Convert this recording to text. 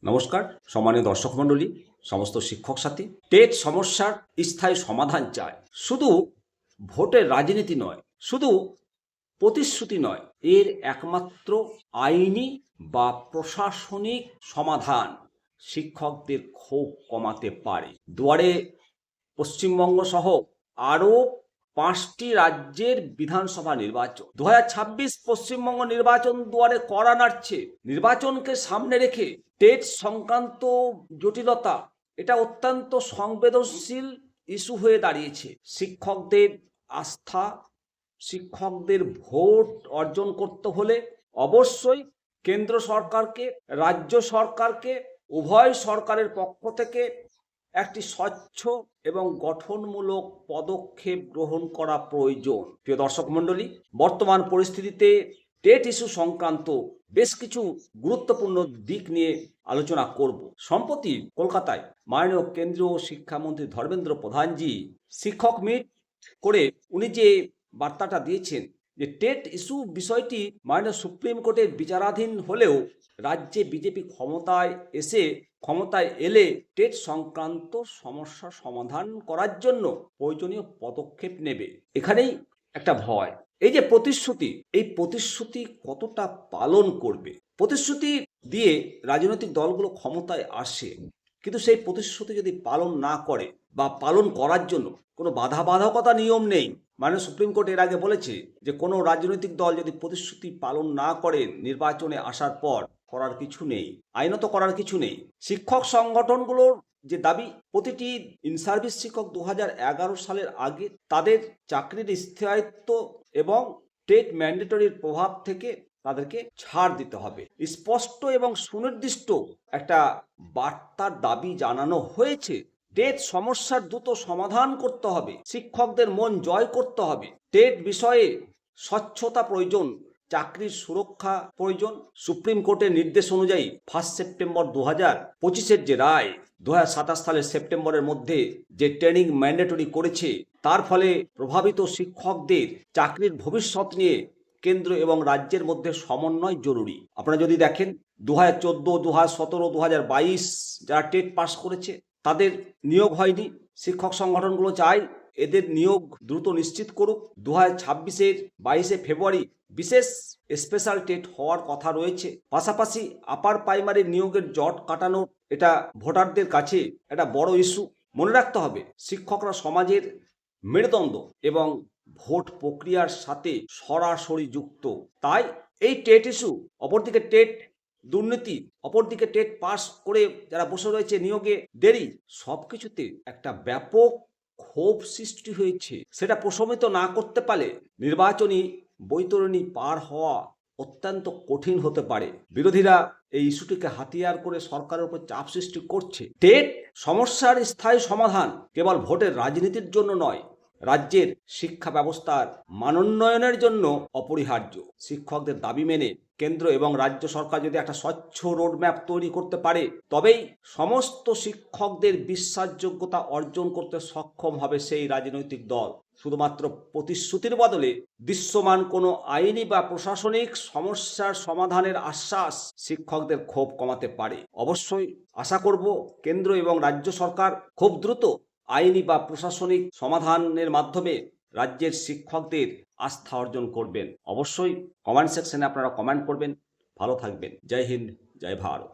নমস্কার সম্মানীয় দর্শক মণ্ডলী, সমস্ত শিক্ষক সাথী। টেট সমস্যার স্থায়ী সমাধান চায়। শুধু ভোটের রাজনীতি নয়, শুধু প্রতিশ্রুতি নয়, এর একমাত্র আইনি বা প্রশাসনিক সমাধান শিক্ষকদের ক্ষোভ কমাতে পারে। দুয়ারে পশ্চিমবঙ্গ সহ আরও 5টি রাজ্যের বিধানসভা নির্বাচন। 2026 পশ্চিমবঙ্গ নির্বাচন দুয়ারে কড়া নাড়ছে। নির্বাচনকে সামনে রেখে টেট সংক্রান্ত জটিলতা এটা অত্যন্ত সংবেদনশীল ইস্যু হয়ে দাঁড়িয়েছে। শিক্ষকদের আস্থা, শিক্ষকদের ভোট অর্জন করতে হলে অবশ্যই কেন্দ্র সরকারকে, রাজ্য সরকারকে, উভয় সরকারের পক্ষ থেকে একটি স্বচ্ছ এবং গঠনমূলক পদক্ষেপ গ্রহণ করা প্রয়োজন। প্রিয় দর্শক মণ্ডলী, বর্তমান পরিস্থিতিতে টেট ইস্যু সংক্রান্ত বেশ কিছু গুরুত্বপূর্ণ দিক নিয়ে আলোচনা করব। সম্প্রতি কলকাতায় মাননীয় কেন্দ্রীয় শিক্ষামন্ত্রী ধর্মেন্দ্র প্রধানজি শিক্ষক মিট করে উনি যে বার্তাটা দিয়েছেন যে টেট ইস্যু বিষয়টি মাননীয় সুপ্রিম কোর্টের বিচারাধীন হলেও রাজ্যে বিজেপি ক্ষমতায় এলে টেট সংক্রান্ত সমস্যা সমাধান করার জন্য প্রয়োজনীয় পদক্ষেপ নেবে। এখানেই একটা ভয়, এই যে প্রতিশ্রুতি, এই প্রতিশ্রুতি কতটা পালন করবে। প্রতিশ্রুতি দিয়ে রাজনৈতিক দলগুলো ক্ষমতায় আসে, কিন্তু সেই প্রতিশ্রুতি যদি পালন না করে বা পালন করার জন্য কোনো বাধাবাধকতা নিয়ম নেই। মানে সুপ্রিম কোর্ট এর আগে বলেছে যে কোনো রাজনৈতিক দল যদি প্রতিশ্রুতি পালন না করে নির্বাচনে আসার পর করার কিছু নেই, আইনত করার কিছু নেই। শিক্ষক সংগঠনগুলোর যে দাবি, প্রতিটি ইন সার্ভিস শিক্ষক 2011 সালের আগে তাদের চাকরির স্থায়িত্ব এবং টেট ম্যান্ডেটরির প্রভাব থেকে তাদেরকে ছাড় দিতে হবে। স্পষ্ট এবং সুনির্দিষ্ট একটা বার্তার দাবি জানানো হয়েছে। টেট সমস্যার দ্রুত সমাধান করতে হবে, শিক্ষকদের মন জয় করতে হবে। টেট বিষয়ে স্বচ্ছতা প্রয়োজন, চাকরির সুরক্ষা প্রয়োজন। সুপ্রিম কোর্টের নির্দেশ অনুযায়ী 1 সেপ্টেম্বর 2025 যে রায়, 2027 সালের সেপ্টেম্বরের মধ্যে যে ট্রেনিং ম্যান্ডেটরি করেছে, তার ফলে প্রভাবিত শিক্ষকদের চাকরির ভবিষ্যৎ নিয়ে কেন্দ্র এবং রাজ্যের মধ্যে সমন্বয় জরুরি। আপনারা যদি দেখেন 2014, 2017, 2022 যারা টেট পাস করেছে তাদের নিয়োগ হয়নি। শিক্ষক সংগঠনগুলো চায় এদের নিয়োগ দ্রুত নিশ্চিত করুক। 2026-এর 22 ফেব্রুয়ারি বিশেষ স্পেশাল টেট হওয়ার কথা রয়েছে। পাশাপাশি আপার প্রাইমারি নিয়োগের জট কাটানো এটা ভোটারদের কাছে একটা বড় ইস্যু। মনে রাখতে হবে শিক্ষকরা সমাজের মেরুদণ্ড এবং ভোট প্রক্রিয়ার সাথে সরাসরি যুক্ত। তাই এই টেট ইস্যু, অপরদিকে টেট দুর্নীতি, অপরদিকে টেট পাস করে যারা বসে রয়েছে নিয়োগে দেরি, সবকিছুতে একটা ব্যাপক ক্ষোভ সৃষ্টি হয়েছে। সেটা প্রশমিত না করতে পারলে নির্বাচনী বৈতরণী পার হওয়া অত্যন্ত কঠিন হতে পারে। বিরোধীরা এই ইস্যুটিকে হাতিয়ার করে সরকারের উপর চাপ সৃষ্টি করছে। টেট সমস্যার স্থায়ী সমাধান কেবল ভোটের রাজনীতির জন্য নয়, রাজ্যের শিক্ষা ব্যবস্থার মানোন্নয়নের জন্য অপরিহার্য। শিক্ষকদের দাবি মেনে কেন্দ্র এবং রাজ্য সরকার যদি একটা স্বচ্ছ রোডম্যাপ তৈরি করতে পারে, তবেই সমস্ত শিক্ষকদের বিশ্বাসযোগ্যতা অর্জন করতে সক্ষম হবে সেই রাজনৈতিক দল। শুধুমাত্র প্রতিশ্রুতির বদলে দৃশ্যমান কোনো আইনি বা প্রশাসনিক সমস্যার সমাধানের আশ্বাস শিক্ষকদের ক্ষোভ কমাতে পারে। অবশ্যই আশা করব কেন্দ্র এবং রাজ্য সরকার খুব দ্রুত আইনি বা প্রশাসনিক সমাধানের মাধ্যমে রাজ্যের শিক্ষকদের আস্থা অর্জন করবেন। অবশ্যই কমেন্ট সেকশনে আপনারা কমেন্ট করবেন। ভালো থাকবেন। জয় হিন্দ, জয় ভারত।